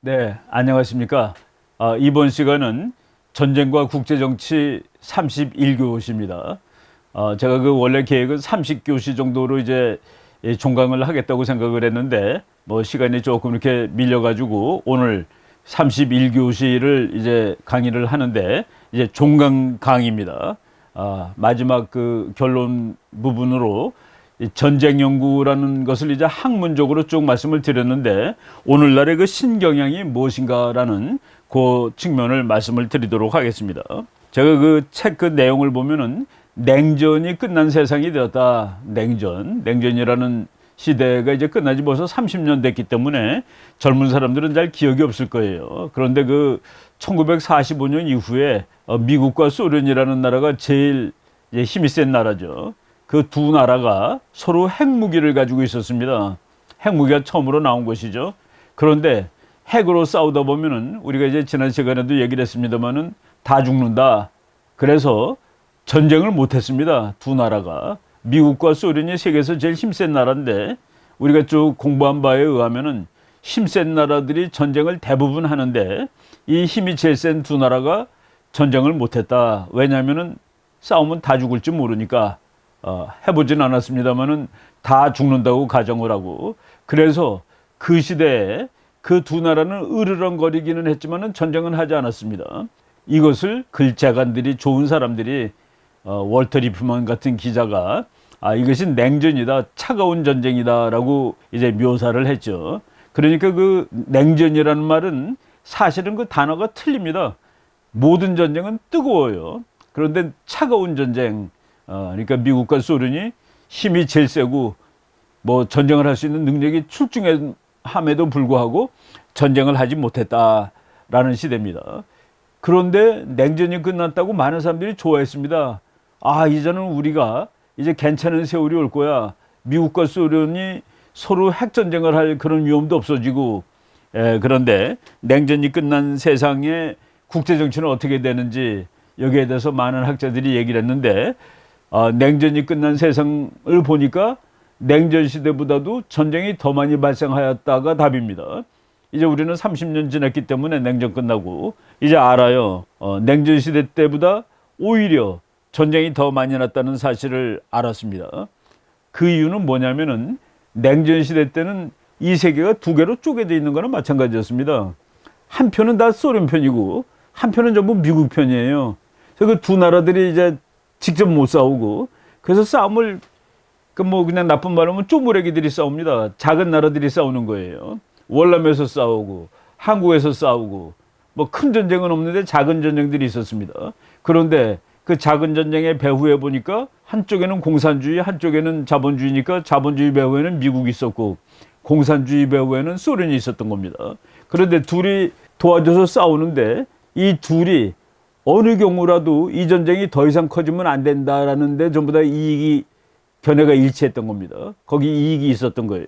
네, 안녕하십니까. 이번 시간은 전쟁과 국제정치 31교시입니다. 제가 그 원래 계획은 30교시 정도로 이제 종강을 하겠다고 생각을 했는데, 뭐 시간이 조금 이렇게 밀려가지고 오늘 31교시를 이제 강의를 하는데, 이제 종강 강의입니다. 마지막 그 결론 부분으로 이 전쟁 연구라는 것을 이제 학문적으로 쭉 말씀을 드렸는데, 오늘날의 그 신경향이 무엇인가라는 그 측면을 말씀을 드리도록 하겠습니다. 제가 그 책 그 내용을 보면은 냉전이 끝난 세상이 되었다. 냉전이라는 시대가 이제 끝나지 벌써 30년 됐기 때문에 젊은 사람들은 잘 기억이 없을 거예요. 그런데 그 1945년 이후에 미국과 소련이라는 나라가 제일 힘이 센 나라죠. 그 두 나라가 서로 핵무기를 가지고 있었습니다. 핵무기가 처음으로 나온 것이죠. 그런데 핵으로 싸우다 보면은 우리가 이제 지난 시간에도 얘기를 했습니다만은 다 죽는다. 그래서 전쟁을 못 했습니다. 두 나라가. 미국과 소련이 세계에서 제일 힘센 나라인데, 우리가 쭉 공부한 바에 의하면은 힘센 나라들이 전쟁을 대부분 하는데 이 힘이 제일 센 두 나라가 전쟁을 못 했다. 왜냐하면은 싸우면 다 죽을지 모르니까. 해보진 않았습니다만은 다 죽는다고 가정을 하고, 그래서 그 시대에 그 두 나라는 으르렁거리기는 했지만은 전쟁은 하지 않았습니다. 이것을 글자간들이 좋은 사람들이 월터 리프먼 같은 기자가 이것이 냉전이다, 차가운 전쟁이다라고 이제 묘사를 했죠. 그러니까 그 냉전이라는 말은 사실은 그 단어가 틀립니다. 모든 전쟁은 뜨거워요. 그런데 차가운 전쟁, 그러니까 미국과 소련이 힘이 제일 세고 뭐 전쟁을 할 수 있는 능력이 출중함에도 불구하고 전쟁을 하지 못했다라는 시대입니다. 그런데 냉전이 끝났다고 많은 사람들이 좋아했습니다. 이제는 우리가 이제 괜찮은 세월이 올 거야. 미국과 소련이 서로 핵전쟁을 할 그런 위험도 없어지고. 그런데 냉전이 끝난 세상에 국제정치는 어떻게 되는지 여기에 대해서 많은 학자들이 얘기를 했는데, 냉전이 끝난 세상을 보니까 냉전 시대보다도 전쟁이 더 많이 발생하였다가 답입니다. 이제 우리는 30년 지났기 때문에 냉전 끝나고 이제 알아요. 냉전 시대 때보다 오히려 전쟁이 더 많이 났다는 사실을 알았습니다. 그 이유는 뭐냐면은 냉전 시대 때는 이 세계가 두 개로 쪼개져 있는 거나 마찬가지였습니다. 한 편은 다 소련 편이고 한 편은 전부 미국 편이에요. 그래서 그 두 나라들이 이제 직접 못 싸우고, 그래서 싸움을 그냥 나쁜 말로 하면 쪼무레기들이 싸웁니다. 작은 나라들이 싸우는 거예요. 월남에서 싸우고 한국에서 싸우고, 뭐 큰 전쟁은 없는데 작은 전쟁들이 있었습니다. 그런데 그 작은 전쟁의 배후에 보니까 한쪽에는 공산주의, 한쪽에는 자본주의니까 자본주의 배후에는 미국이 있었고 공산주의 배후에는 소련이 있었던 겁니다. 그런데 둘이 도와줘서 싸우는데 이 둘이 어느 경우라도 이 전쟁이 더 이상 커지면 안 된다라는 데 전부 다 이익이, 견해가 일치했던 겁니다. 거기 이익이 있었던 거예요.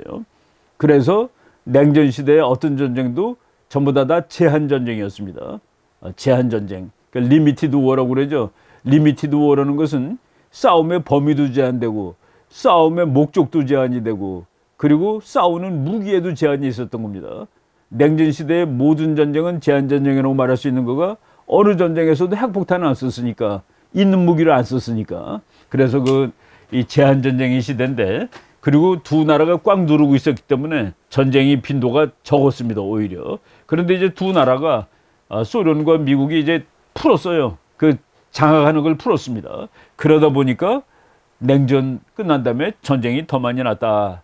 그래서 냉전 시대의 어떤 전쟁도 전부 다 제한 전쟁이었습니다. 제한 전쟁. 그러니까 리미티드 워라고 그러죠. 리미티드 워라는 것은 싸움의 범위도 제한되고 싸움의 목적도 제한이 되고 그리고 싸우는 무기에도 제한이 있었던 겁니다. 냉전 시대의 모든 전쟁은 제한 전쟁이라고 말할 수 있는 거가, 어느 전쟁에서도 핵폭탄을 안 썼으니까, 있는 무기를 안 썼으니까. 그래서 이 제한 전쟁의 시대인데, 그리고 두 나라가 꽉 누르고 있었기 때문에 전쟁의 빈도가 적었습니다, 오히려. 그런데 이제 두 나라가 소련과 미국이 이제 풀었어요. 그 장악하는 걸 풀었습니다. 그러다 보니까 냉전 끝난 다음에 전쟁이 더 많이 났다.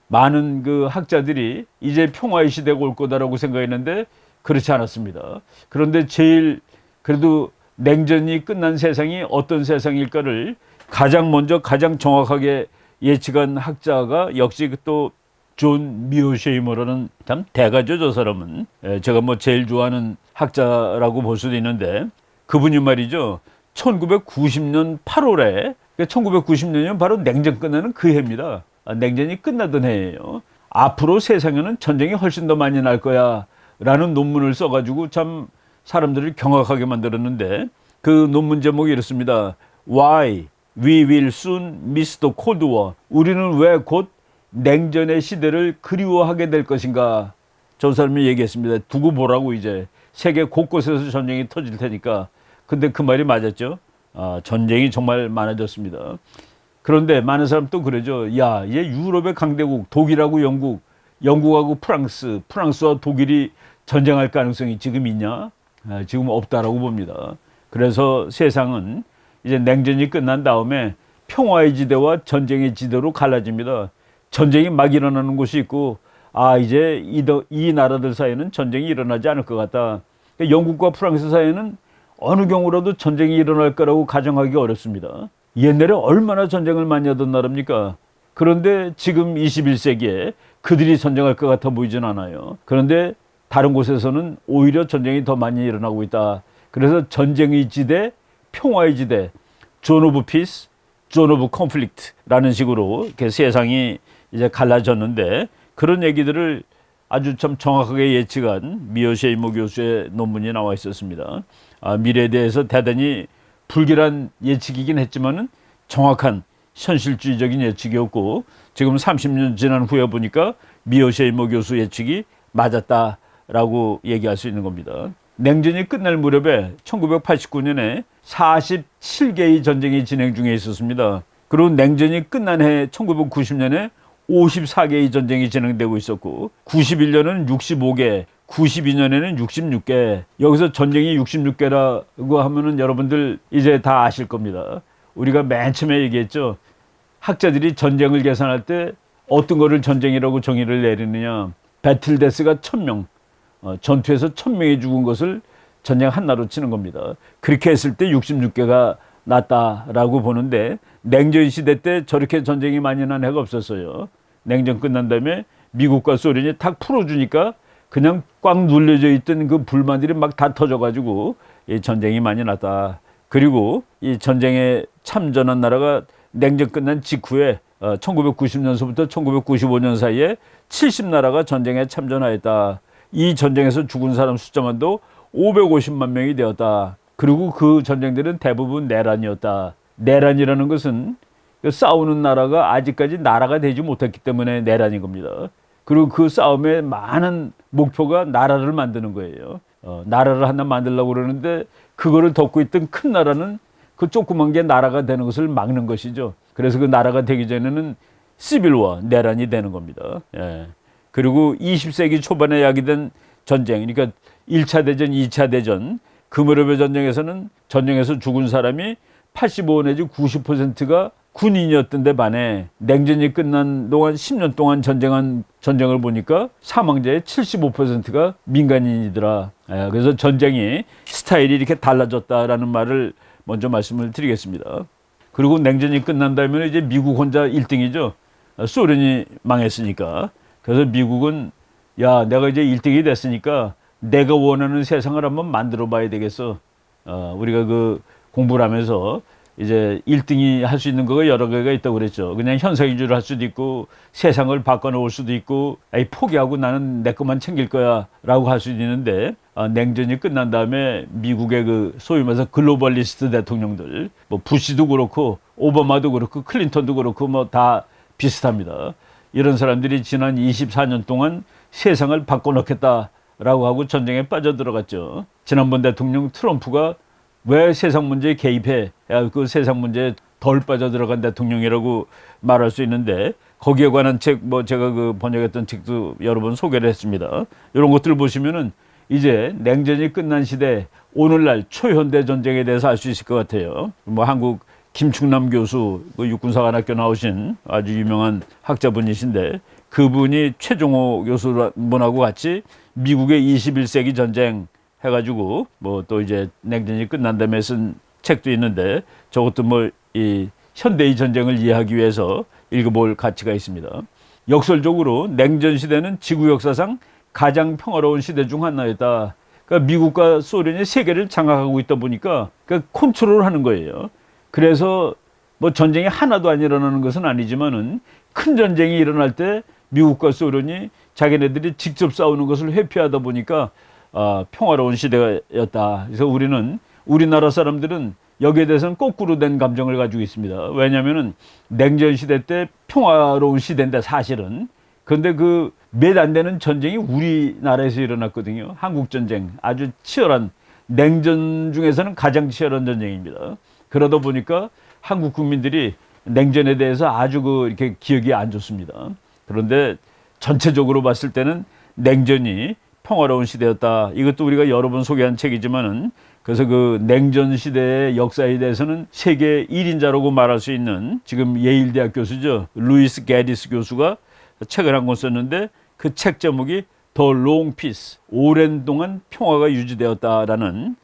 많은 그 학자들이 이제 평화의 시대가 올 거다라고 생각했는데 그렇지 않았습니다. 그런데 제일 그래도 냉전이 끝난 세상이 어떤 세상일까를 가장 먼저 가장 정확하게 예측한 학자가 역시 또 존 미어쉐이머라는 참 대가죠, 저 사람은. 제가 뭐 제일 좋아하는 학자라고 볼 수도 있는데, 그분이 말이죠, 1990년 8월에, 1990년이면 바로 냉전 끝나는 그 해입니다. 냉전이 끝나던 해예요. 앞으로 세상에는 전쟁이 훨씬 더 많이 날 거야 라는 논문을 써가지고 참 사람들을 경악하게 만들었는데, 그 논문 제목이 이렇습니다. Why we will soon miss the Cold War. 우리는 왜 곧 냉전의 시대를 그리워하게 될 것인가. 저 사람이 얘기했습니다. 두고 보라고 이제 세계 곳곳에서 전쟁이 터질 테니까. 근데 그 말이 맞았죠. 전쟁이 정말 많아졌습니다. 그런데 많은 사람 또 그러죠. 야, 이제 유럽의 강대국 독일하고 영국, 영국하고 프랑스, 프랑스와 독일이 전쟁할 가능성이 지금 있냐? 지금 없다라고 봅니다. 그래서 세상은 이제 냉전이 끝난 다음에 평화의 지대와 전쟁의 지대로 갈라집니다. 전쟁이 막 일어나는 곳이 있고, 이제 이 나라들 사이에는 전쟁이 일어나지 않을 것 같다. 그러니까 영국과 프랑스 사이에는 어느 경우라도 전쟁이 일어날 거라고 가정하기 어렵습니다. 옛날에 얼마나 전쟁을 많이 하던 나라입니까? 그런데 지금 21세기에 그들이 전쟁할 것 같아 보이진 않아요. 그런데 다른 곳에서는 오히려 전쟁이 더 많이 일어나고 있다. 그래서 전쟁의 지대, 평화의 지대, 존 오브 피스, 존 오브 컨플릭트라는 식으로 이렇게 세상이 이제 갈라졌는데, 그런 얘기들을 아주 참 정확하게 예측한 미어 셰이모 교수의 논문이 나와 있었습니다. 미래에 대해서 대단히 불길한 예측이긴 했지만은 정확한 현실주의적인 예측이었고, 지금 30년 지난 후에 보니까 미어 셰이모 교수 예측이 맞았다라고 얘기할 수 있는 겁니다. 냉전이 끝날 무렵에 1989년에 47개의 전쟁이 진행 중에 있었습니다. 그리고 냉전이 끝난 해 1990년에 54개의 전쟁이 진행되고 있었고, 91년은 65개, 92년에는 66개. 여기서 전쟁이 66개라고 하면은 여러분들 이제 다 아실 겁니다. 우리가 맨 처음에 얘기했죠. 학자들이 전쟁을 계산할 때 어떤 거를 전쟁이라고 정의를 내리느냐. 배틀데스가 1000명, 전투에서 1000명이 죽은 것을 전쟁 하나로 치는 겁니다. 그렇게 했을 때 66개가 났다라고 보는데, 냉전 시대 때 저렇게 전쟁이 많이 난 해가 없었어요. 냉전 끝난 다음에 미국과 소련이 탁 풀어주니까 그냥 꽉 눌려져 있던 그 불만들이 막 다 터져가지고 이 전쟁이 많이 났다. 그리고 이 전쟁에 참전한 나라가 냉전 끝난 직후에 1990년서부터 1995년 사이에 70나라가 전쟁에 참전하였다. 이 전쟁에서 죽은 사람 숫자만도 550만 명이 되었다. 그리고 그 전쟁들은 대부분 내란이었다. 내란이라는 것은 싸우는 나라가 아직까지 나라가 되지 못했기 때문에 내란인 겁니다. 그리고 그 싸움의 많은 목표가 나라를 만드는 거예요. 나라를 하나 만들려고 그러는데 그거를 덮고 있던 큰 나라는 그 조그만 게 나라가 되는 것을 막는 것이죠. 그래서 그 나라가 되기 전에는 시빌워, 내란이 되는 겁니다. 예. 그리고 20세기 초반에 야기된 전쟁, 그러니까 1차 대전, 2차 대전, 그 무렵의 전쟁에서는 전쟁에서 죽은 사람이 85 내지 90%가 군인이었던 데 반해 냉전이 끝난 동안 10년 동안 전쟁을 보니까 사망자의 75%가 민간인이더라. 그래서 전쟁이 스타일이 이렇게 달라졌다라는 말을 먼저 말씀을 드리겠습니다. 그리고 냉전이 끝난 다음에 이제 미국 혼자 1등이죠. 소련이 망했으니까. 그래서 미국은 야, 내가 이제 1등이 됐으니까 내가 원하는 세상을 한번 만들어 봐야 되겠어. 우리가 그 공부를 하면서 이제 1등이 할 수 있는 거가 여러 개가 있다고 그랬죠. 그냥 현상위주로 할 수도 있고 세상을 바꿔놓을 수도 있고 포기하고 나는 내 것만 챙길 거야 라고 할 수도 있는데, 냉전이 끝난 다음에 미국의 그 소위 말해서 글로벌리스트 대통령들, 뭐 부시도 그렇고 오바마도 그렇고 클린턴도 그렇고 뭐 다 비슷합니다. 이런 사람들이 지난 24년 동안 세상을 바꿔놓겠다라고 하고 전쟁에 빠져들어갔죠. 지난번 대통령 트럼프가 왜 세상 문제에 개입해? 그 세상 문제에 덜 빠져들어간 대통령이라고 말할 수 있는데, 거기에 관한 책, 뭐 제가 그 번역했던 책도 여러 번 소개를 했습니다. 이런 것들을 보시면은 이제 냉전이 끝난 시대, 오늘날 초현대 전쟁에 대해서 알 수 있을 것 같아요. 뭐 한국 김충남 교수, 그 육군사관학교 나오신 아주 유명한 학자분이신데, 그분이 최종호 교수분하고 같이 미국의 21세기 전쟁 해가지고 뭐 또 이제 냉전이 끝난 다음에 쓴 책도 있는데, 저것도 뭐 이 현대의 전쟁을 이해하기 위해서 읽어볼 가치가 있습니다. 역설적으로 냉전 시대는 지구 역사상 가장 평화로운 시대 중 하나였다. 그러니까 미국과 소련이 세계를 장악하고 있다 보니까 그러니까 컨트롤하는 거예요. 그래서 뭐 전쟁이 하나도 안 일어나는 것은 아니지만은 큰 전쟁이 일어날 때 미국과 소련이 자기네들이 직접 싸우는 것을 회피하다 보니까 평화로운 시대였다. 그래서 우리나라 사람들은 여기에 대해서는 거꾸로 된 감정을 가지고 있습니다. 왜냐하면은 냉전 시대 때 평화로운 시대인데 사실은. 그런데 그 몇 안 되는 전쟁이 우리나라에서 일어났거든요. 한국 전쟁 아주 치열한 냉전 중에서는 가장 치열한 전쟁입니다. 그러다 보니까 한국 국민들이 냉전에 대해서 아주 이렇게 기억이 안 좋습니다. 그런데 전체적으로 봤을 때는 냉전이 평화로운 시대였다. 이것도 우리가 여러 번 소개한 책이지만은 그래서 그 냉전 시대의 역사에 대해서는 세계 1인자라고 말할 수 있는 지금 예일 대학 교수죠. 루이스 게디스 교수가 책을 한 권 썼는데 그 책 제목이 The Long Peace, 오랜 동안 평화가 유지되었다라는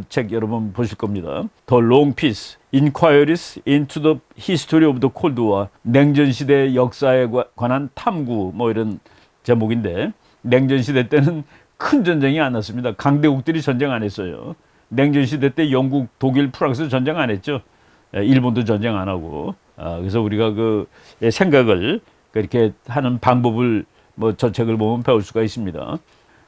책 여러분 보실 겁니다. The Long Peace, Inquiries into the History of the Cold War, 냉전 시대 역사에 관한 탐구 이런 제목인데 냉전 시대 때는 큰 전쟁이 안 났습니다. 강대국들이 전쟁 안 했어요. 냉전 시대 때 영국, 독일, 프랑스 전쟁 안 했죠. 일본도 전쟁 안 하고. 그래서 우리가 그 생각을 그렇게 하는 방법을 저 책을 보면 배울 수가 있습니다.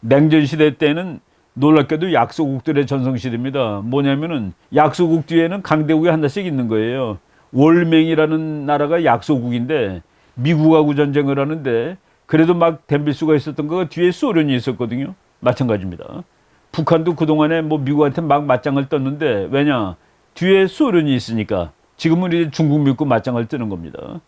냉전 시대 때는 놀랍게도 약소국들의 전성시대입니다. 뭐냐면은 약소국 뒤에는 강대국이 하나씩 있는 거예요. 월맹이라는 나라가 약소국인데 미국하고 전쟁을 하는데 그래도 막 덤빌 수가 있었던 거가 뒤에 소련이 있었거든요. 마찬가지입니다. 북한도 그동안에 미국한테 막 맞짱을 떴는데 왜냐? 뒤에 소련이 있으니까 지금은 이제 중국 믿고 맞짱을 뜨는 겁니다.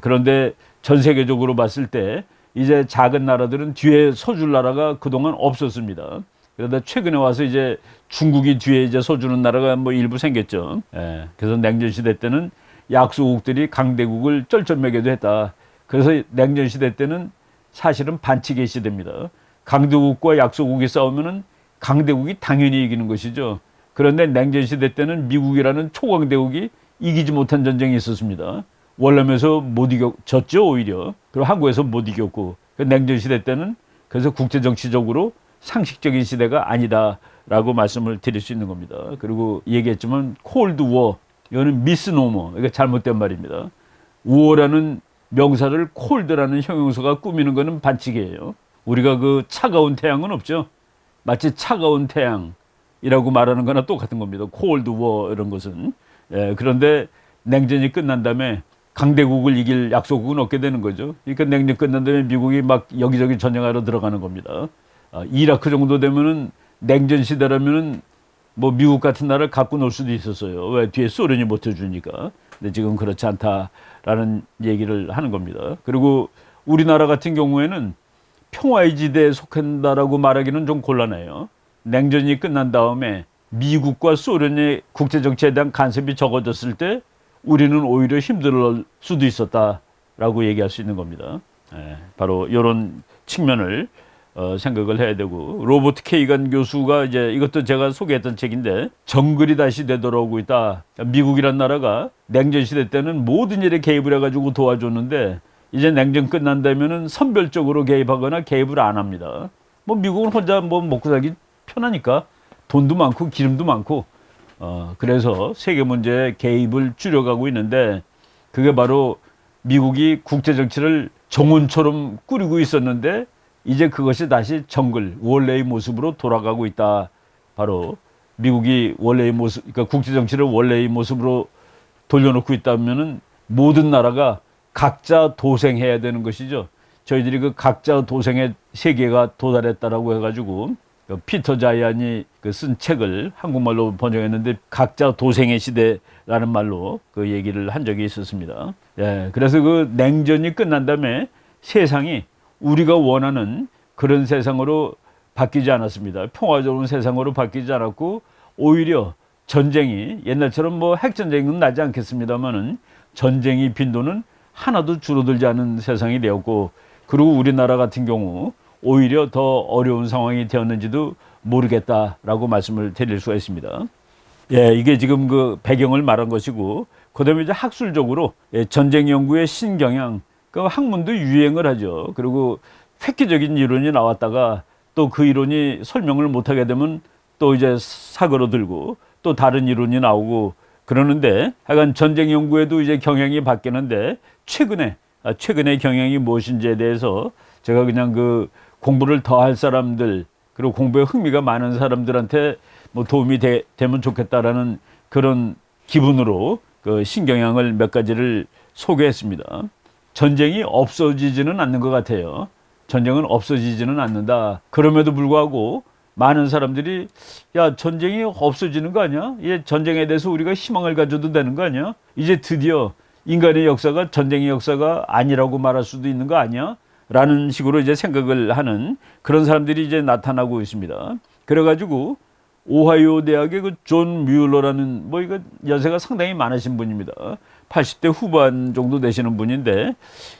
그런데 전 세계적으로 봤을 때 이제 작은 나라들은 뒤에 서줄 나라가 그동안 없었습니다. 그러다 최근에 와서 이제 중국이 뒤에 이제 서주는 나라가 일부 생겼죠. 그래서 냉전 시대 때는 약소국들이 강대국을 쩔쩔매게도 했다. 그래서 냉전 시대 때는 사실은 반칙의 시대입니다. 강대국과 약소국이 싸우면은 강대국이 당연히 이기는 것이죠. 그런데 냉전 시대 때는 미국이라는 초강대국이 이기지 못한 전쟁이 있었습니다. 월남에서 못 이겼죠, 오히려. 그리고 한국에서 못 이겼고. 냉전 시대 때는 그래서 국제정치적으로 상식적인 시대가 아니다라고 말씀을 드릴 수 있는 겁니다. 그리고 얘기했지만 콜드 워, 이거는 미스노머, 이거 잘못된 말입니다. 우어라는 명사를 콜드라는 형용사가 꾸미는 것은 반칙이에요. 우리가 그 차가운 태양은 없죠. 마치 차가운 태양이라고 말하는 거나 똑같은 겁니다. 콜드 워 이런 것은. 그런데 냉전이 끝난 다음에 강대국을 이길 약소국은 없게 되는 거죠. 그러니까 냉전 끝난 다음에 미국이 막 여기저기 전쟁하러 들어가는 겁니다. 이라크 정도 되면은 냉전 시대라면은 미국 같은 나라를 갖고 놀 수도 있었어요. 왜? 뒤에 소련이 못 해주니까. 근데 지금 그렇지 않다라는 얘기를 하는 겁니다. 그리고 우리나라 같은 경우에는 평화의 지대에 속한다라고 말하기는 좀 곤란해요. 냉전이 끝난 다음에 미국과 소련의 국제정치에 대한 간섭이 적어졌을 때 우리는 오히려 힘들 수도 있었다라고 얘기할 수 있는 겁니다. 바로 이런 측면을 생각을 해야 되고, 로버트 케이간 교수가 이제 이것도 제가 소개했던 책인데 정글이 다시 되돌아오고 있다. 미국이란 나라가 냉전 시대 때는 모든 일에 개입을 해가지고 도와줬는데 이제 냉전 끝난다면은 선별적으로 개입하거나 개입을 안 합니다. 미국은 혼자 먹고 살기 편하니까 돈도 많고 기름도 많고 그래서 세계 문제에 개입을 줄여가고 있는데 그게 바로 미국이 국제 정치를 정원처럼 꾸리고 있었는데 이제 그것이 다시 정글 원래의 모습으로 돌아가고 있다. 바로 미국이 원래의 모습, 그러니까 국제 정치를 원래의 모습으로 돌려놓고 있다면은 모든 나라가 각자 도생해야 되는 것이죠. 저희들이 그 각자 도생의 세계가 도달했다라고 해가지고 피터 자이안이 쓴 책을 한국말로 번역했는데 각자 도생의 시대라는 말로 그 얘기를 한 적이 있었습니다. 그래서 그 냉전이 끝난 다음에 세상이 우리가 원하는 그런 세상으로 바뀌지 않았습니다. 평화로운 세상으로 바뀌지 않았고 오히려 전쟁이 옛날처럼 핵전쟁은 나지 않겠습니다만은 전쟁의 빈도는 하나도 줄어들지 않은 세상이 되었고 그리고 우리나라 같은 경우 오히려 더 어려운 상황이 되었는지도 모르겠다라고 말씀을 드릴 수가 있습니다. 이게 지금 그 배경을 말한 것이고 그다음에 이제 학술적으로 전쟁 연구의 신경향, 그 학문도 유행을 하죠. 그리고 획기적인 이론이 나왔다가 또 그 이론이 설명을 못하게 되면 또 이제 사그러들고 또 다른 이론이 나오고 그러는데 하여간 전쟁 연구에도 이제 경향이 바뀌는데 최근의 경향이 무엇인지에 대해서 제가 그냥 그 공부를 더 할 사람들 그리고 공부에 흥미가 많은 사람들한테 도움이 되면 좋겠다라는 그런 기분으로 그 신경향을 몇 가지를 소개했습니다. 전쟁이 없어지지는 않는 것 같아요. 전쟁은 없어지지는 않는다. 그럼에도 불구하고 많은 사람들이 야, 전쟁이 없어지는 거 아니야? 예, 전쟁에 대해서 우리가 희망을 가져도 되는 거 아니야? 이제 드디어 인간의 역사가 전쟁의 역사가 아니라고 말할 수도 있는 거 아니야? 라는 식으로 이제 생각을 하는 그런 사람들이 이제 나타나고 있습니다. 그래가지고 오하이오 대학의 그 존 뮬러라는 뭐 이거 연세가 상당히 많으신 분입니다. 80대 후반 정도 되시는 분인데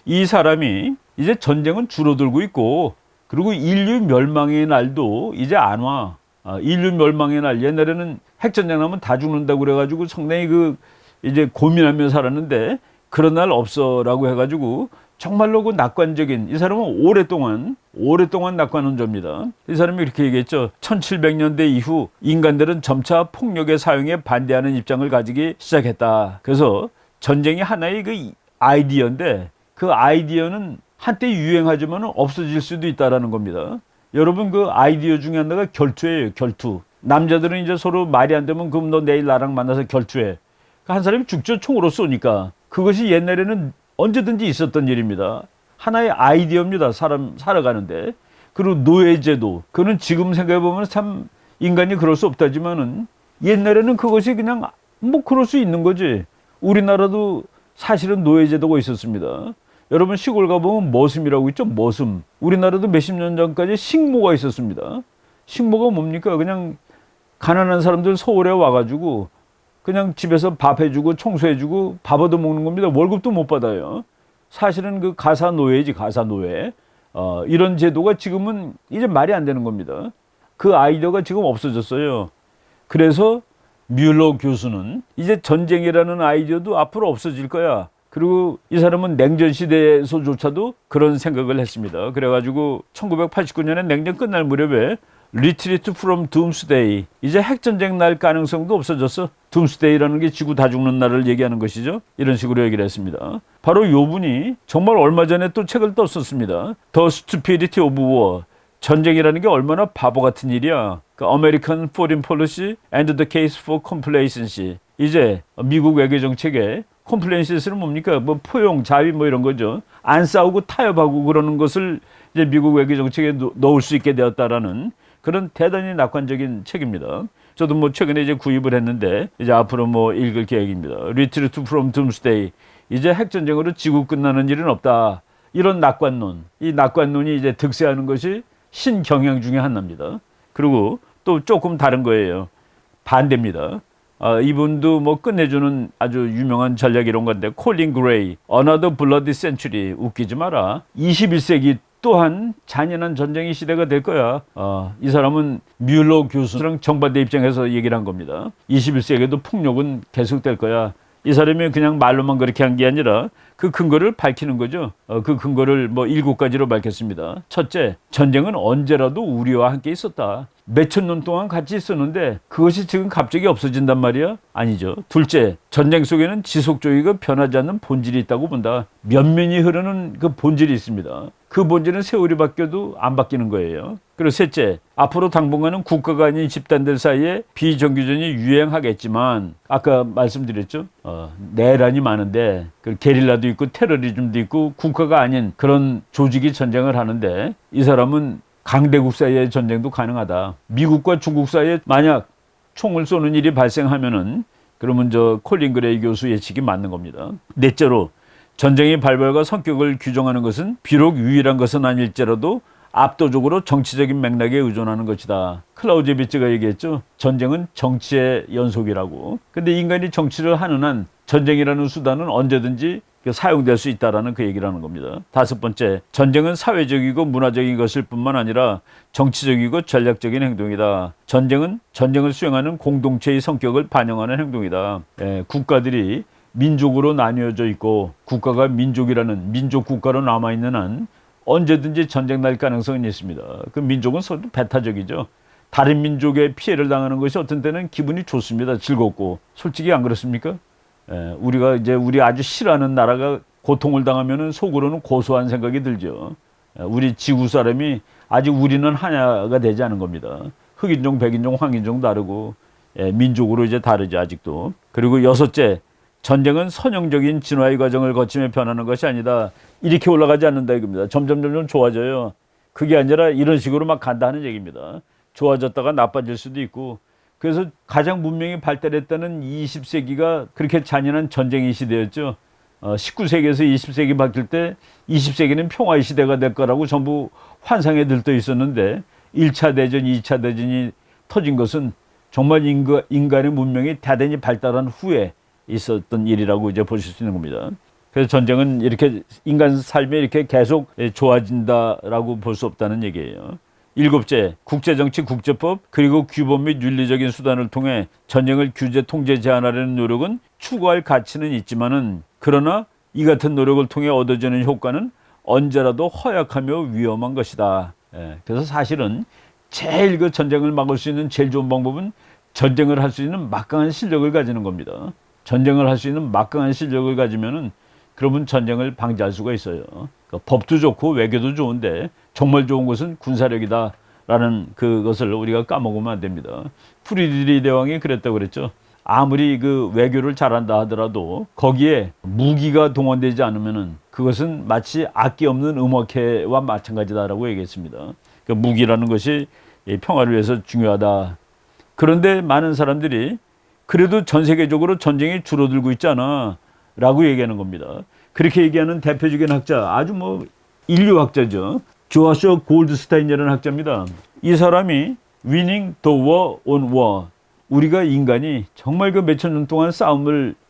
이 사람이 이제 전쟁은 줄어들고 있고 그리고 인류 멸망의 날도 이제 안 와. 인류 멸망의 날 옛날에는 핵전쟁 나면 다 죽는다고 그래가지고 상당히 그 이제 고민하며 살았는데 그런 날 없어라고 해가지고 정말로 그 낙관적인 이 사람은 오랫동안 낙관론자입니다. 이 사람이 이렇게 얘기했죠. 1700년대 이후 인간들은 점차 폭력의 사용에 반대하는 입장을 가지기 시작했다. 그래서 전쟁이 하나의 그 아이디어인데 그 아이디어는 한때 유행하지만 없어질 수도 있다라는 겁니다. 여러분 그 아이디어 중에 하나가 결투예요. 결투. 남자들은 이제 서로 말이 안 되면 그럼 너 내일 나랑 만나서 결투해. 한 사람이 죽죠. 총으로 쏘니까. 그것이 옛날에는 언제든지 있었던 일입니다. 하나의 아이디어입니다. 사람 살아가는데. 그리고 노예제도. 그는 지금 생각해보면 참 인간이 그럴 수 없다지만은 옛날에는 그것이 그냥 뭐 그럴 수 있는 거지. 우리나라도 사실은 노예제도가 있었습니다. 여러분 시골 가보면 머슴이라고 있죠. 머슴. 우리나라도 몇십 년 전까지 식모가 있었습니다. 식모가 뭡니까? 그냥 가난한 사람들 서울에 와가지고 그냥 집에서 밥 해주고 청소해주고 밥 얻어먹는 겁니다. 월급도 못 받아요. 사실은 그 가사 노예지, 가사 노예. 이런 제도가 지금은 이제 말이 안 되는 겁니다. 그 아이디어가 지금 없어졌어요. 그래서 뮬러 교수는 이제 전쟁이라는 아이디어도 앞으로 없어질 거야. 그리고 이 사람은 냉전 시대에서조차도 그런 생각을 했습니다. 그래가지고 1989년에 냉전 끝날 무렵에 Retreat from Doomsday. 이제 핵전쟁 날 가능성도 없어졌어. Doomsday라는 게 지구 다 죽는 날을 얘기하는 것이죠. 이런 식으로 얘기를 했습니다. 바로 이 분이 정말 얼마 전에 또 책을 떴었습니다. The Stupidity of War. 전쟁이라는 게 얼마나 바보 같은 일이야. 그 American Foreign Policy and the Case for Complacency. 이제 미국 외교 정책에 컴플레인시스는 뭡니까? 뭐 포용, 자위 뭐 이런 거죠. 안 싸우고 타협하고 그러는 것을 이제 미국 외교 정책에 넣을 수 있게 되었다라는 그런 대단히 낙관적인 책입니다. 저도 뭐 최근에 이제 구입을 했는데 이제 앞으로 뭐 읽을 계획입니다. Retreat from Doomsday. 이제 핵전쟁으로 지구 끝나는 일은 없다. 이런 낙관론. 이 낙관론이 이제 득세하는 것이 신경향 중에 하나입니다. 그리고 또 조금 다른 거예요. 반대입니다. 이분도 뭐 끝내주는 아주 유명한 전략 이론가인데 콜린 그레이, Another Bloody Century. 웃기지 마라. 21세기 또한 잔인한 전쟁의 시대가 될 거야. 이 사람은 뮬러 교수랑 정반대 입장에서 얘기를 한 겁니다. 21세기에도 폭력은 계속될 거야. 이 사람이 그냥 말로만 그렇게 한 게 아니라 그 근거를 밝히는 거죠. 그 근거를 뭐 7가지로 밝혔습니다. 첫째, 전쟁은 언제라도 우리와 함께 있었다. 몇천 년 동안 같이 있었는데 그것이 지금 갑자기 없어진단 말이야? 아니죠. 둘째, 전쟁 속에는 지속적이고 변하지 않는 본질이 있다고 본다. 면면이 흐르는 그 본질이 있습니다. 그 본질은 세월이 바뀌어도 안 바뀌는 거예요. 그리고 셋째, 앞으로 당분간은 국가가 아닌 집단들 사이에 비정규전이 유행하겠지만 아까 말씀드렸죠. 내란이 많은데 그 게릴라도 있고 테러리즘도 있고 국가가 아닌 그런 조직이 전쟁을 하는데 이 사람은 강대국 사이의 전쟁도 가능하다. 미국과 중국 사이에 만약 총을 쏘는 일이 발생하면은 그러면 저 콜린 그레이 교수 예측이 맞는 겁니다. 넷째로 전쟁의 발발과 성격을 규정하는 것은 비록 유일한 것은 아닐지라도 압도적으로 정치적인 맥락에 의존하는 것이다. 클라우제비츠가 얘기했죠. 전쟁은 정치의 연속이라고. 근데 인간이 정치를 하는 한 전쟁이라는 수단은 언제든지 사용될 수 있다라는 그 얘기를 하는 겁니다. 다섯 번째, 전쟁은 사회적이고 문화적인 것일 뿐만 아니라 정치적이고 전략적인 행동이다. 전쟁은 전쟁을 수행하는 공동체의 성격을 반영하는 행동이다. 국가들이 민족으로 나뉘어져 있고 국가가 민족이라는 민족 국가로 남아있는 한 언제든지 전쟁 날 가능성은 있습니다. 그 민족은 서로 배타적이죠. 다른 민족에 피해를 당하는 것이 어떤 때는 기분이 좋습니다. 즐겁고. 솔직히 안 그렇습니까? 우리가 이제 우리 아주 싫어하는 나라가 고통을 당하면은 속으로는 고소한 생각이 들죠. 우리 지구 사람이 아직 우리는 하나가 되지 않은 겁니다. 흑인종, 백인종, 황인종 다르고 민족으로 이제 다르죠 아직도. 그리고 여섯째, 전쟁은 선형적인 진화의 과정을 거치며 변하는 것이 아니다. 이렇게 올라가지 않는다 이겁니다. 점점 좋아져요. 그게 아니라 이런 식으로 막 간다는 얘기입니다. 좋아졌다가 나빠질 수도 있고. 그래서 가장 문명이 발달했다는 20세기가 그렇게 잔인한 전쟁의 시대였죠. 19세기에서 20세기 바뀔 때 20세기는 평화의 시대가 될 거라고 전부 환상에 들떠 있었는데 1차 대전, 2차 대전이 터진 것은 정말 인간의 문명이 대단히 발달한 후에 있었던 일이라고 이제 보실 수 있는 겁니다. 그래서 전쟁은 이렇게 인간 삶이 이렇게 계속 좋아진다라고 볼 수 없다는 얘기예요. 일곱째, 국제정치, 국제법, 그리고 규범 및 윤리적인 수단을 통해 전쟁을 규제, 통제, 제한하려는 노력은 추구할 가치는 있지만은 그러나 이 같은 노력을 통해 얻어지는 효과는 언제라도 허약하며 위험한 것이다. 그래서 사실은 제일 그 전쟁을 막을 수 있는 제일 좋은 방법은 전쟁을 할 수 있는 막강한 실력을 가지는 겁니다. 전쟁을 할 수 있는 막강한 실력을 가지면은 그러면 전쟁을 방지할 수가 있어요. 그러니까 법도 좋고 외교도 좋은데 정말 좋은 것은 군사력이다라는 그것을 우리가 까먹으면 안 됩니다. 프리드리 대왕이 그랬다고 그랬죠. 아무리 그 외교를 잘한다 하더라도 거기에 무기가 동원되지 않으면은 그것은 마치 악기 없는 음악회와 마찬가지다라고 얘기했습니다. 그러니까 무기라는 것이 평화를 위해서 중요하다. 그런데 많은 사람들이 그래도 전 세계적으로 전쟁이 줄어들고 있잖아 라고 얘기하는 겁니다. 그렇게 얘기하는 대표적인 학자, 아주 뭐 인류학자죠. 조슈아 골드스타인이라는 학자입니다. 이 사람이 Winning the War on War, 우리가 인간이 정말 그 몇천 년 동안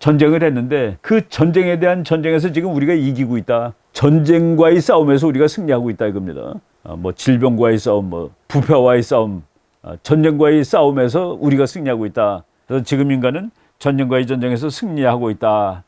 전쟁을 했는데 그 전쟁에 대한 전쟁에서 지금 우리가 이기고 있다. 전쟁과의 싸움에서 우리가 승리하고 있다 이겁니다. 뭐 질병과의 싸움, 뭐 부패와의 싸움, 전쟁과의 싸움에서 우리가 승리하고 있다. 그래서 지금 인간은 전쟁과의 전쟁에서 승리하고 있다.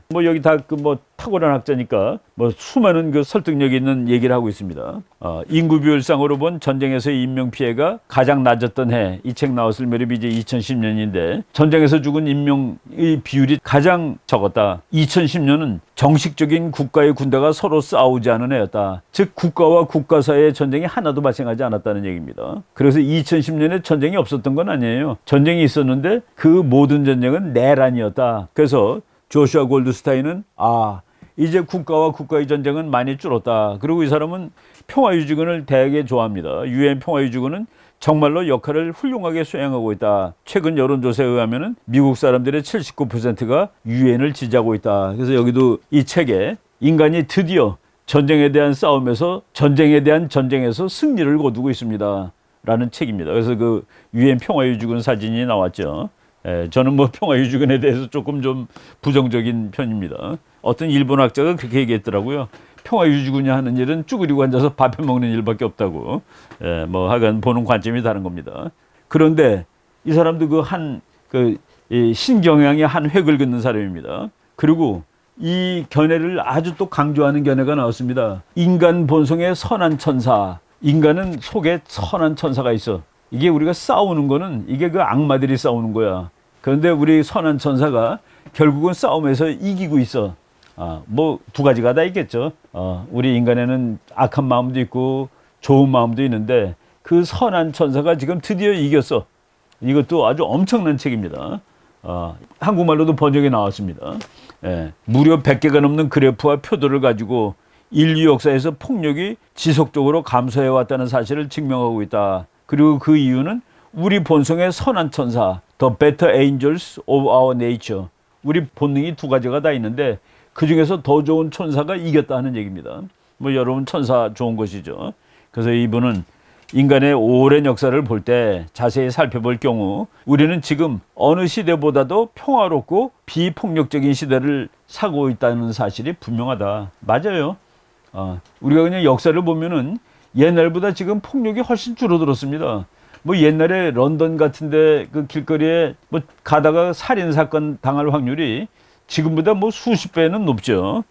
뭐 여기 다 그 뭐 탁월한 학자니까 뭐 수많은 그 설득력 있는 얘기를 하고 있습니다. 인구 비율상으로 본 전쟁에서의 인명 피해가 가장 낮았던 해, 이 책 나왔을 무렵이 이제 2010년인데 전쟁에서 죽은 인명의 비율이 가장 적었다. 2010년은 정식적인 국가의 군대가 서로 싸우지 않은 해였다. 즉 국가와 국가 사이의 전쟁이 하나도 발생하지 않았다는 얘기입니다. 그래서 2010년에 전쟁이 없었던 건 아니에요. 전쟁이 있었는데 그 모든 전쟁은 내란이었다. 그래서 조슈아 골드스타인은 이제 국가와 국가의 전쟁은 많이 줄었다. 그리고 이 사람은 평화유지군을 되게 좋아합니다. 유엔 평화유지군은 정말로 역할을 훌륭하게 수행하고 있다. 최근 여론조사에 의하면 미국 사람들의 79%가 유엔을 지지하고 있다. 그래서 여기도 이 책에 인간이 드디어 전쟁에 대한 싸움에서 전쟁에서 승리를 거두고 있습니다. 라는 책입니다. 그래서 그 유엔 평화유지군 사진이 나왔죠. 저는 뭐 평화유지군에 대해서 조금 좀 부정적인 편입니다. 어떤 일본 학자가 그렇게 얘기했더라고요. 평화유지군이 하는 일은 쭈그리고 앉아서 밥해 먹는 일밖에 없다고. 뭐 하여간 보는 관점이 다른 겁니다. 그런데 이 사람도 이 신경향의 한 획을 긋는 사람입니다. 그리고 이 견해를 아주 또 강조하는 견해가 나왔습니다. 인간 본성의 선한 천사. 인간은 속에 선한 천사가 있어. 이게 우리가 싸우는 거는 이게 그 악마들이 싸우는 거야. 그런데 우리 선한 천사가 결국은 싸움에서 이기고 있어. 뭐 두 가지가 다 있겠죠. 우리 인간에는 악한 마음도 있고 좋은 마음도 있는데 그 선한 천사가 지금 드디어 이겼어. 이것도 아주 엄청난 책입니다. 한국말로도 번역이 나왔습니다. 무려 100개가 넘는 그래프와 표도를 가지고 인류 역사에서 폭력이 지속적으로 감소해왔다는 사실을 증명하고 있다. 그리고 그 이유는 우리 본성의 선한 천사, The Better Angels of Our Nature. 우리 본능이 두 가지가 다 있는데 그 중에서 더 좋은 천사가 이겼다는 얘기입니다. 뭐 여러분 천사 좋은 것이죠. 그래서 이분은 인간의 오랜 역사를 볼 때 자세히 살펴볼 경우 우리는 지금 어느 시대보다도 평화롭고 비폭력적인 시대를 살고 있다는 사실이 분명하다. 맞아요. 우리가 그냥 역사를 보면은 옛날보다 지금 폭력이 훨씬 줄어들었습니다. 뭐 옛날에 런던 같은데 그 길거리에 뭐 가다가 살인 사건 당할 확률이 지금보다 뭐 수십 배는 높죠.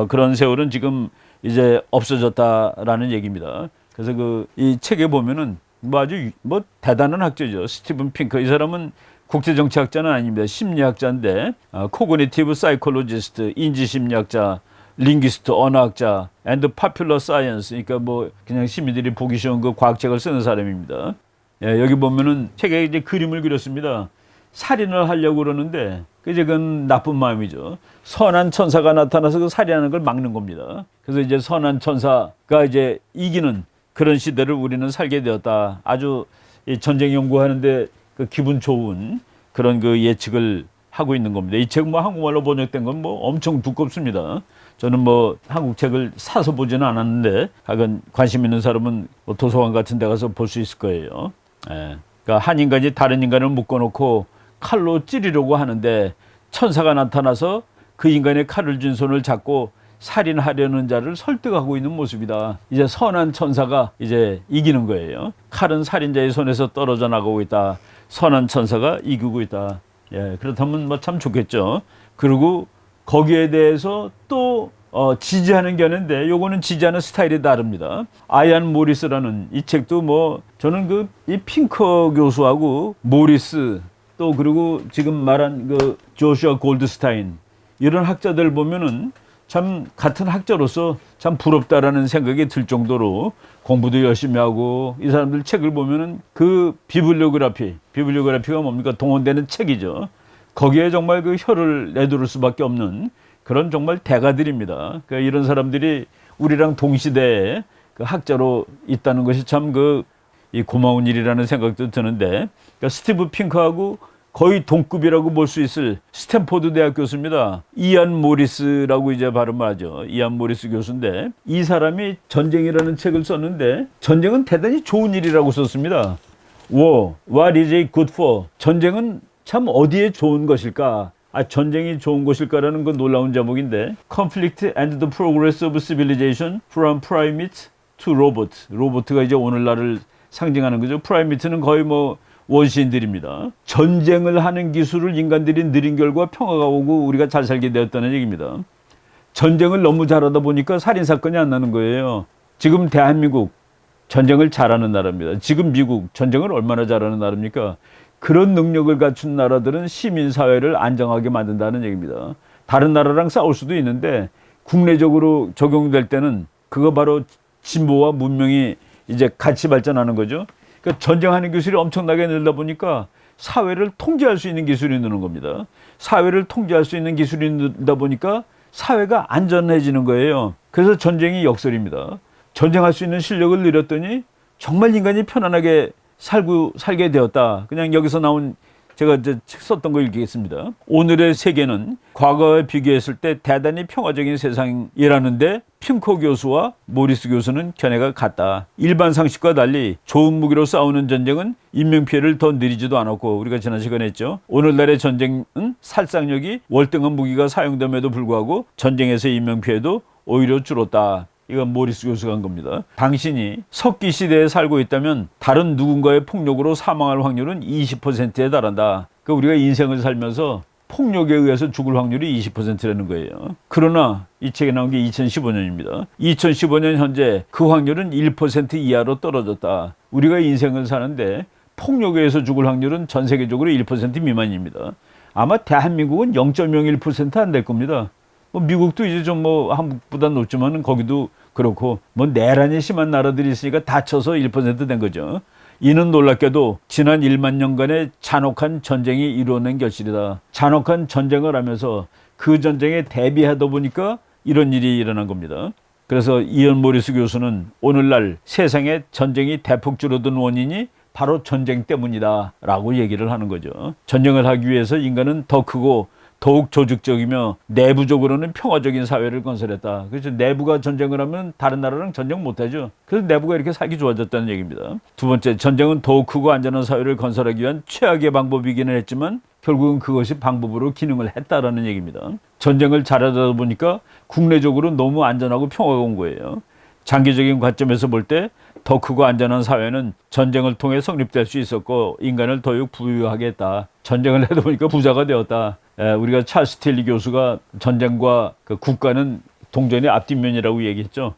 그런 세월은 지금 이제 없어졌다라는 얘기입니다. 그래서 이 책에 보면은 뭐 아주 뭐 대단한 학자죠. 스티븐 핑커. 이 사람은 국제정치학자는 아닙니다. 심리학자인데 코그니티브 사이콜로지스트, 인지심리학자, 링귀스트, 언어학자, and popular science. 그러니까 뭐 그냥 시민들이 보기 쉬운 그 과학책을 쓰는 사람입니다. 여기 보면은 책에 이제 그림을 그렸습니다. 살인을 하려고 그러는데 그건 나쁜 마음이죠. 선한 천사가 나타나서 그 살인하는 걸 막는 겁니다. 그래서 이제 선한 천사가 이제 이기는 그런 시대를 우리는 살게 되었다. 아주 이 전쟁 연구하는데 그 기분 좋은 그런 그 예측을 하고 있는 겁니다. 이 책 뭐 한국말로 번역된 건 뭐 엄청 두껍습니다. 저는 뭐 한국 책을 사서 보지는 않았는데 하여간 관심 있는 사람은 뭐 도서관 같은 데 가서 볼 수 있을 거예요. 예. 그러니까 한 인간이 다른 인간을 묶어놓고 칼로 찌르려고 하는데 천사가 나타나서 그 인간의 칼을 쥔 손을 잡고 살인하려는 자를 설득하고 있는 모습이다. 이제 선한 천사가 이제 이기는 거예요. 칼은 살인자의 손에서 떨어져 나가고 있다. 선한 천사가 이기고 있다. 예, 그렇다면 뭐 참 좋겠죠. 그리고 거기에 대해서 또 지지하는 게 있는데 요거는 지지하는 스타일이 다릅니다. 아이안 모리스라는 이 책도 뭐 저는 이 핑커 교수하고 모리스 또 그리고 지금 말한 그 조슈아 골드스타인 이런 학자들 보면은 참 같은 학자로서 참 부럽다라는 생각이 들 정도로 공부도 열심히 하고 이 사람들 책을 보면은 그 비블리오그라피가 뭡니까? 동원되는 책이죠. 거기에 정말 그 혀를 내두를 수밖에 없는 그런 정말 대가들입니다. 그러니까 이런 사람들이 우리랑 동시대에 그 학자로 있다는 것이 참 이 고마운 일이라는 생각도 드는데 그러니까 스티브 핑크하고 거의 동급이라고 볼 수 있을 스탠포드 대학 교수입니다. 이안 모리스라고 이제 발음을 하죠. 이안 모리스 교수인데 이 사람이 전쟁이라는 책을 썼는데 전쟁은 대단히 좋은 일이라고 썼습니다. What is it good for? 전쟁은 참 어디에 좋은 것일까? 전쟁이 좋은 것일까라는 건 놀라운 제목인데 Conflict and the Progress of Civilization from Primates to Robot. 로봇가 이제 오늘날을 상징하는 거죠. 프라이미트는 거의 뭐 원시인들입니다. 전쟁을 하는 기술을 인간들이 느린 결과 평화가 오고 우리가 잘 살게 되었다는 얘기입니다. 전쟁을 너무 잘하다 보니까 살인사건이 안 나는 거예요. 지금 대한민국 전쟁을 잘하는 나라입니다. 지금 미국 전쟁을 얼마나 잘하는 나라입니까? 그런 능력을 갖춘 나라들은 시민사회를 안정하게 만든다는 얘기입니다. 다른 나라랑 싸울 수도 있는데 국내적으로 적용될 때는 그거 바로 진보와 문명이 이제 같이 발전하는 거죠. 그러니까 전쟁하는 기술이 엄청나게 늘다 보니까 사회를 통제할 수 있는 기술이 느는 겁니다. 사회를 통제할 수 있는 기술이 늘다 보니까 사회가 안전해지는 거예요. 그래서 전쟁이 역설입니다. 전쟁할 수 있는 실력을 늘렸더니 정말 인간이 편안하게 살게 되었다. 그냥 여기서 나온 제가 이제 책 썼던 거 읽겠습니다. 오늘의 세계는 과거에 비교했을 때 대단히 평화적인 세상이라는데 핑커 교수와 모리스 교수는 견해가 같다. 일반 상식과 달리 좋은 무기로 싸우는 전쟁은 인명피해를 더 느리지도 않았고 우리가 지난 시간에 했죠. 오늘날의 전쟁은 살상력이 월등한 무기가 사용됨에도 불구하고 전쟁에서의 인명피해도 오히려 줄었다. 이건 모리스 교수가 한 겁니다. 당신이 석기 시대에 살고 있다면 다른 누군가의 폭력으로 사망할 확률은 20%에 달한다. 그러니까 우리가 인생을 살면서 폭력에 의해서 죽을 확률이 20%라는 거예요. 그러나 이 책에 나온 게 2015년입니다. 2015년 현재 그 확률은 1% 이하로 떨어졌다. 우리가 인생을 사는데 폭력에 의해서 죽을 확률은 전 세계적으로 1% 미만입니다. 아마 대한민국은 0.01% 안 될 겁니다. 미국도 이제 좀 한국보다 높지만은 거기도 그렇고 내란이 심한 나라들이 있으니까 다쳐서 1% 된 거죠. 이는 놀랍게도 지난 1만 년간의 잔혹한 전쟁이 이루어낸 결실이다. 잔혹한 전쟁을 하면서 그 전쟁에 대비하다 보니까 이런 일이 일어난 겁니다. 그래서 이언 모리스 교수는 오늘날 세상에 전쟁이 대폭 줄어든 원인이 바로 전쟁 때문이다 라고 얘기를 하는 거죠. 전쟁을 하기 위해서 인간은 더 크고 더욱 조직적이며 내부적으로는 평화적인 사회를 건설했다. 그래서 내부가 전쟁을 하면 다른 나라랑 전쟁 못하죠. 그래서 내부가 이렇게 살기 좋아졌다는 얘기입니다. 두 번째, 전쟁은 더욱 크고 안전한 사회를 건설하기 위한 최악의 방법이기는 했지만 결국은 그것이 방법으로 기능을 했다라는 얘기입니다. 전쟁을 잘하다 보니까 국내적으로 너무 안전하고 평화가 온 거예요. 장기적인 관점에서 볼 때 더 크고 안전한 사회는 전쟁을 통해 성립될 수 있었고 인간을 더욱 부유하게 했다. 전쟁을 하다 보니까 부자가 되었다. 우리가 찰스 스틸리 교수가 전쟁과 그 국가는 동전의 앞뒷면이라고 얘기했죠.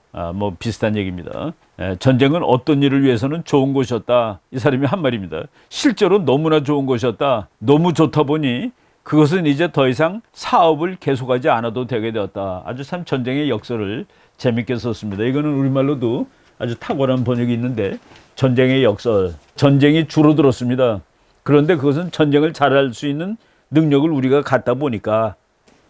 비슷한 얘기입니다. 전쟁은 어떤 일을 위해서는 좋은 것이었다. 이 사람이 한 말입니다. 실제로 너무나 좋은 것이었다. 너무 좋다 보니 그것은 이제 더 이상 사업을 계속하지 않아도 되게 되었다. 아주 참 전쟁의 역설을 재밌게 썼습니다. 이거는 우리말로도 아주 탁월한 번역이 있는데 전쟁의 역설. 전쟁이 줄어들었습니다. 그런데 그것은 전쟁을 잘할 수 있는 능력을 우리가 갖다 보니까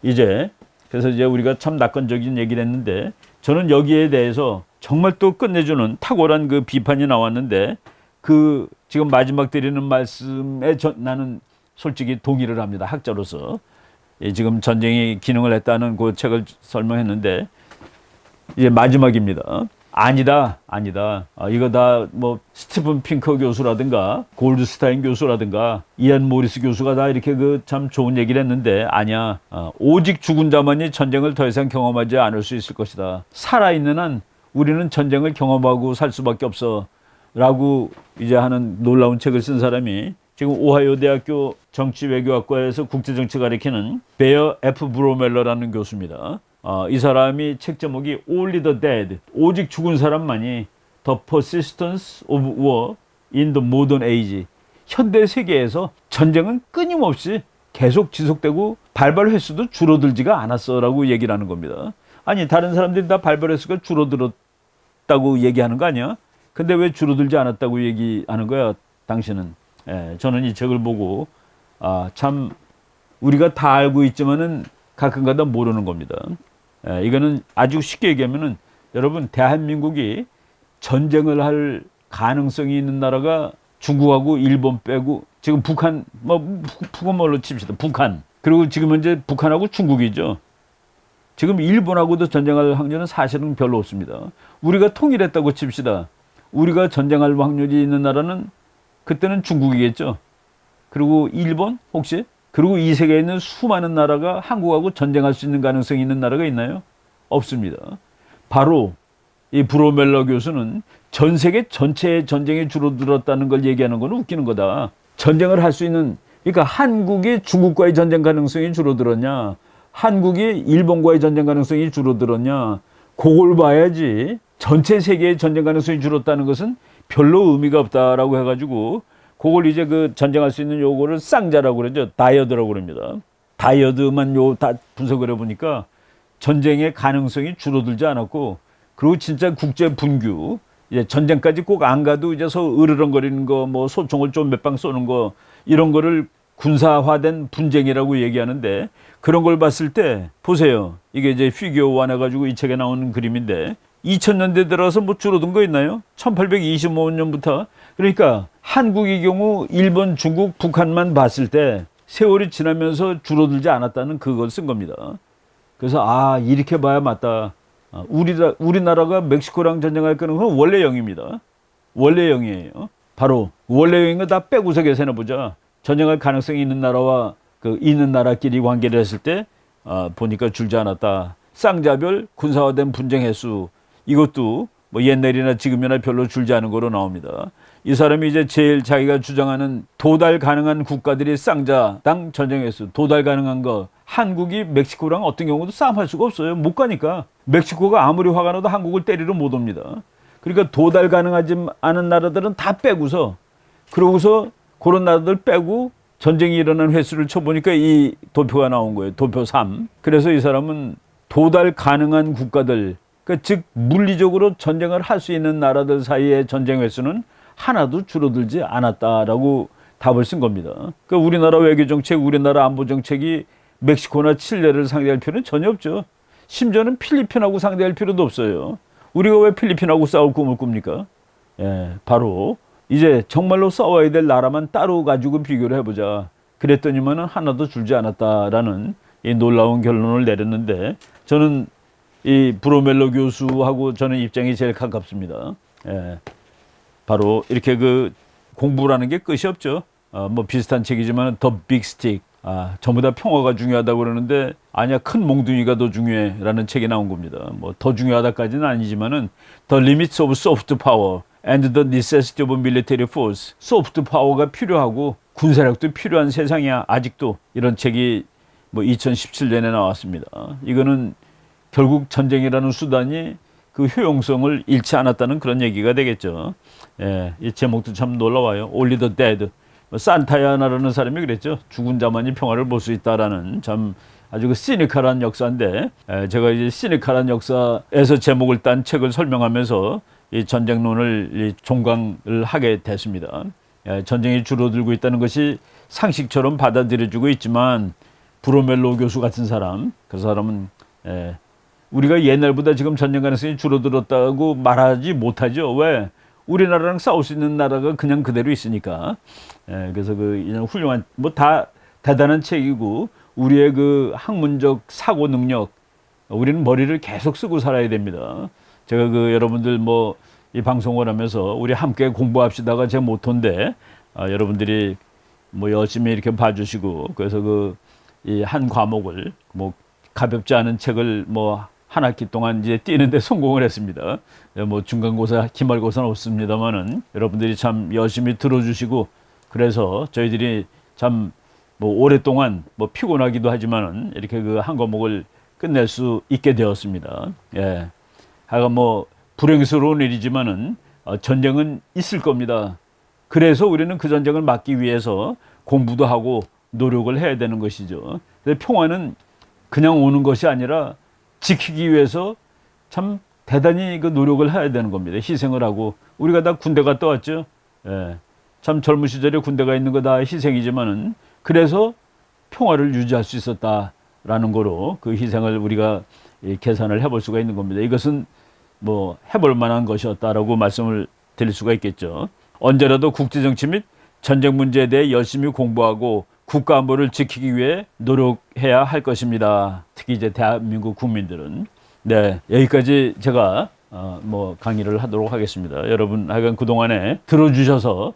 그래서 이제 우리가 참 낙관적인 얘기를 했는데 저는 여기에 대해서 정말 또 끝내주는 탁월한 그 비판이 나왔는데 그 지금 마지막 드리는 말씀에 나는 솔직히 동의를 합니다. 학자로서. 지금 전쟁이 기능을 했다는 그 책을 설명했는데 이제 마지막입니다. 아니다. 이거 다 뭐 스티븐 핑커 교수라든가 골드스타인 교수라든가 이안 모리스 교수가 다 이렇게 그 참 좋은 얘기를 했는데 아니야. 오직 죽은 자만이 전쟁을 더 이상 경험하지 않을 수 있을 것이다. 살아있는 한 우리는 전쟁을 경험하고 살 수밖에 없어. 라고 이제 하는 놀라운 책을 쓴 사람이 지금 오하이오 대학교 정치외교학과에서 국제정치 가르치는 베어 F. 브로멜러라는 교수입니다. 이 사람이 책 제목이 Only the Dead, 오직 죽은 사람만이 The Persistence of War in the Modern Age, 현대 세계에서 전쟁은 끊임없이 계속 지속되고 발발 횟수도 줄어들지가 않았어라고 얘기를 하는 겁니다. 아니 다른 사람들이 다 발발 횟수가 줄어들었다고 얘기하는 거 아니야? 근데 왜 줄어들지 않았다고 얘기하는 거야 당신은? 저는 이 책을 보고 참 우리가 다 알고 있지만은 가끔가다 모르는 겁니다. 이거는 아주 쉽게 얘기하면은 여러분 대한민국이 전쟁을 할 가능성이 있는 나라가 중국하고 일본 빼고 지금 북한 북한말로 칩시다. 북한 그리고 지금 현재 북한하고 중국이죠. 지금 일본하고도 전쟁할 확률은 사실은 별로 없습니다. 우리가 통일했다고 칩시다. 우리가 전쟁할 확률이 있는 나라는 그때는 중국이겠죠. 그리고 일본 혹시? 그리고 이 세계에 있는 수많은 나라가 한국하고 전쟁할 수 있는 가능성이 있는 나라가 있나요? 없습니다. 바로 이 브로멜러 교수는 전 세계 전체의 전쟁이 줄어들었다는 걸 얘기하는 건 웃기는 거다. 전쟁을 할 수 있는, 그러니까 한국이 중국과의 전쟁 가능성이 줄어들었냐, 한국이 일본과의 전쟁 가능성이 줄어들었냐, 그걸 봐야지. 전체 세계의 전쟁 가능성이 줄었다는 것은 별로 의미가 없다라고 해가지고 그걸 이제 그 전쟁할 수 있는 요거를 쌍자라고 그러죠. 다이어드라고 그럽니다. 다이어드만 요 다 분석을 해보니까 전쟁의 가능성이 줄어들지 않았고, 그리고 진짜 국제 분규, 이제 전쟁까지 꼭 안 가도 이제 으르렁거리는 거, 뭐 소총을 좀 몇 방 쏘는 거, 이런 거를 군사화된 분쟁이라고 얘기하는데, 그런 걸 봤을 때 보세요. 이게 이제 피규어화 해가지고 이 책에 나오는 그림인데 2000년대 들어서 뭐 줄어든 거 있나요? 1825년부터. 그러니까 한국의 경우 일본, 중국, 북한만 봤을 때 세월이 지나면서 줄어들지 않았다는 그걸 쓴 겁니다. 그래서 이렇게 봐야 맞다. 우리나라가 멕시코랑 전쟁할 거는 원래 0입니다. 원래 0이에요. 바로 원래 0인 거 다 빼고서 계산해 보자. 전쟁할 가능성이 있는 나라와 그 있는 나라끼리 관계를 했을 때 보니까 줄지 않았다. 쌍자별 군사화된 분쟁 횟수, 이것도 뭐 옛날이나 지금이나 별로 줄지 않은 거로 나옵니다. 이 사람이 이제 제일 자기가 주장하는 도달 가능한 국가들이 쌍자당 전쟁 횟수, 도달 가능한 거, 한국이 멕시코랑 어떤 경우도 싸움할 수가 없어요. 못 가니까. 멕시코가 아무리 화가 나도 한국을 때리러 못 옵니다. 그러니까 도달 가능하지 않은 나라들은 다 빼고서, 그러고서 그런 나라들 빼고 전쟁이 일어난 횟수를 쳐보니까 이 도표가 나온 거예요. 도표 3. 그래서 이 사람은 도달 가능한 국가들, 그러니까 즉 물리적으로 전쟁을 할 수 있는 나라들 사이의 전쟁 횟수는 하나도 줄어들지 않았다라고 답을 쓴 겁니다. 그러니까 우리나라 외교정책, 우리나라 안보정책이 멕시코나 칠레를 상대할 필요는 전혀 없죠. 심지어는 필리핀하고 상대할 필요도 없어요. 우리가 왜 필리핀하고 싸울 꿈을 꿉니까? 바로 이제 정말로 싸워야 될 나라만 따로 가지고 비교를 해보자. 그랬더니만은 하나도 줄지 않았다라는 이 놀라운 결론을 내렸는데, 저는 이 브로멜러 교수하고 저는 입장이 제일 가깝습니다. 바로 이렇게 그 공부라는 게 끝이 없죠. 뭐 비슷한 책이지만 The Big Stick, 전부 다 평화가 중요하다고 그러는데 아니야, 큰 몽둥이가 더 중요해라는 책이 나온 겁니다. 뭐 더 중요하다까지는 아니지만은 The Limits of Soft Power and the Necessity of Military Force, 소프트 파워가 필요하고 군사력도 필요한 세상이야 아직도, 이런 책이 뭐 2017년에 나왔습니다. 이거는 결국 전쟁이라는 수단이 그 효용성을 잃지 않았다는 그런 얘기가 되겠죠. 이 제목도 참 놀라워요. Only the Dead. 산타야나라는 사람이 그랬죠. 죽은 자만이 평화를 볼 수 있다라는 참 아주 그 시니컬한 역사인데, 제가 이제 시니컬한 역사에서 제목을 딴 책을 설명하면서 이 전쟁론을 종강을 하게 됐습니다. 전쟁이 줄어들고 있다는 것이 상식처럼 받아들여지고 있지만 브로멜로 교수 같은 사람, 그 사람은 우리가 옛날보다 지금 전쟁 가능성이 줄어들었다고 말하지 못하죠. 왜? 우리나라랑 싸울 수 있는 나라가 그냥 그대로 있으니까. 예, 그래서 그 이런 훌륭한 뭐 다 대단한 책이고 우리의 그 학문적 사고 능력, 우리는 머리를 계속 쓰고 살아야 됩니다. 제가 그 여러분들 뭐 이 방송을 하면서 우리 함께 공부합시다가 제 모토인데 여러분들이 뭐 열심히 이렇게 봐주시고 그래서 그 이 한 과목을 뭐 가볍지 않은 책을 뭐 한 학기 동안 이제 띄는데 성공을 했습니다. 뭐 중간고사, 기말고사는 없습니다만은 여러분들이 참 열심히 들어주시고 그래서 저희들이 참 뭐 오랫동안 뭐 피곤하기도 하지만은 이렇게 그 한 과목을 끝낼 수 있게 되었습니다. 예. 하여간 뭐 불행스러운 일이지만은 전쟁은 있을 겁니다. 그래서 우리는 그 전쟁을 막기 위해서 공부도 하고 노력을 해야 되는 것이죠. 평화는 그냥 오는 것이 아니라 지키기 위해서 참 대단히 그 노력을 해야 되는 겁니다. 희생을 하고 우리가 다 군대 갔다 왔죠. 예. 참 젊은 시절에 군대 가 있는 거 다 희생이지만은 그래서 평화를 유지할 수 있었다라는 거로 그 희생을 우리가 계산을 해볼 수가 있는 겁니다. 이것은 뭐 해볼 만한 것이었다라고 말씀을 드릴 수가 있겠죠. 언제라도 국제정치 및 전쟁 문제에 대해 열심히 공부하고 국가 안보를 지키기 위해 노력해야 할 것입니다. 특히 이제 대한민국 국민들은. 네, 여기까지 제가 뭐 강의를 하도록 하겠습니다. 여러분 하여간 그동안에 들어주셔서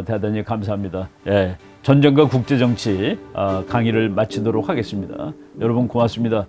대단히 감사합니다. 예, 전쟁과 국제정치 강의를 마치도록 하겠습니다. 여러분 고맙습니다.